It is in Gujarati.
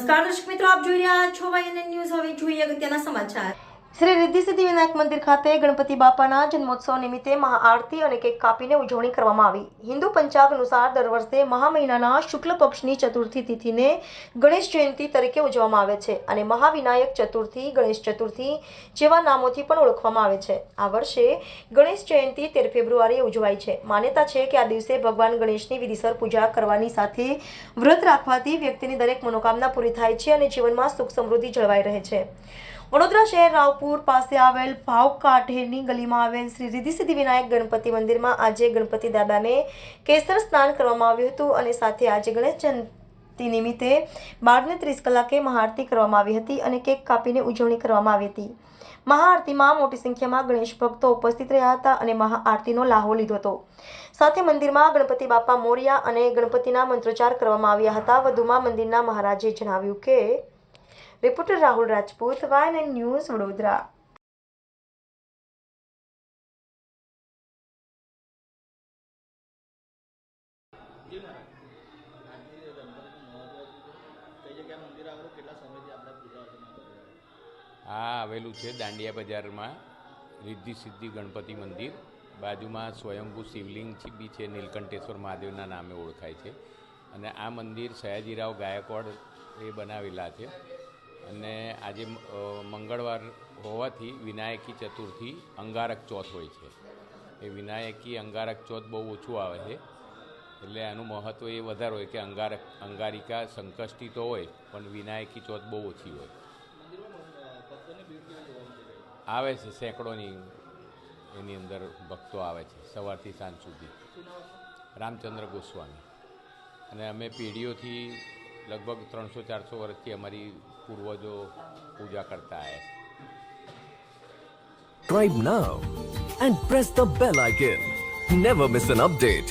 નમસ્કાર દર્શક મિત્રો, આપ જોઈ રહ્યા છો વાયએનએન ન્યૂઝ। હવે જોઈએ અગત્યના સમાચાર। શ્રી રિદ્ધિ સિદ્ધિ વિનાયક મંદિર ખાતે ગણપતિ બાપાના જન્મોત્સવ નિમિત્તે મહાઆરતી અને કેક કાપીને ઉજવણી કરવામાં આવી। હિન્દુ પંચાંગ અનુસાર દર વર્ષે મહા મહિનાના શુક્લ પક્ષની ચતુર્થી તિથિને ગણેશ જયંતિ તરીકે ઉજવવામાં આવે છે અને મહાવિનાયક ચતુર્થી, ગણેશ ચતુર્થી જેવા નામોથી પણ ઓળખવામાં આવે છે। આ વર્ષે ગણેશ જયંતિ 13 ફેબ્રુઆરીએ ઉજવાય છે। માન્યતા છે કે આ દિવસે ભગવાન ગણેશની વિધિસર પૂજા કરવાની સાથે વ્રત રાખવાથી વ્યક્તિની દરેક મનોકામના પૂરી થાય છે અને જીવનમાં સુખ સમૃદ્ધિ જળવાઈ રહે છે। વડોદરા શહેર રાવપુર પાસે આવેલ ભાવ કાંઠેની ગલીમાં આવેલ શ્રી રિદ્ધિ સિદ્ધિ વિનાયક ગણપતિ મંદિરમાં આજે ગણપતિ દાદાને કેસર સ્નાન કરવામાં આવ્યું હતું અને સાથે આજે ગણેશ જયંતિ નિમિત્તે 12:30 કલાકે મહાઆરતી કરવામાં આવી હતી અને કેક કાપીને ઉજવણી કરવામાં આવી હતી। મહાઆરતીમાં મોટી સંખ્યામાં ગણેશ ભક્તો ઉપસ્થિત રહ્યા હતા અને મહાઆરતીનો લાહો લીધો હતો। સાથે મંદિરમાં ગણપતિ બાપા મોરયા અને ગણપતિના મંત્રોચ્ચાર કરવામાં આવ્યા હતા। વધુમાં મંદિરના મહારાજે જણાવ્યું કે reporter Rahul Rajput, YNN news, Vadodara. આ આવેલું છે દાંડિયા બજારમાં રિદ્ધિ સિદ્ધિ ગણપતિ મંદિર, બાજુમાં સ્વયંભૂ શિવલિંગ બી છે, નીલકંઠેશ્વર મહાદેવના નામે ઓળખાય છે અને આ મંદિર સયાજીરાવ ગાયકવાડ એ બનાવેલા છે અને આજે મંગળવાર હોવાથી વિનાયકી ચતુર્થી અંગારક ચોથ હોય છે। એ વિનાયકી અંગારક ચોથ બહુ ઓછું આવે છે એટલે આનું મહત્ત્વ એ વધારે હોય કે અંગારિકા સંકષ્ટી તો હોય પણ વિનાયકી ચોથ બહુ ઓછી હોય। આવે છે સેંકડોની એની અંદર ભક્તો આવે છે સવારથી સાંજ સુધી। રામચંદ્ર ગોસ્વામી અને અમે પેઢીઓથી લગભગ 300-400 વર્ષથી અમારી પૂર્વજો પૂજા કરતા આવ્યા છે। Subscribe now and press the bell icon. Never miss an update.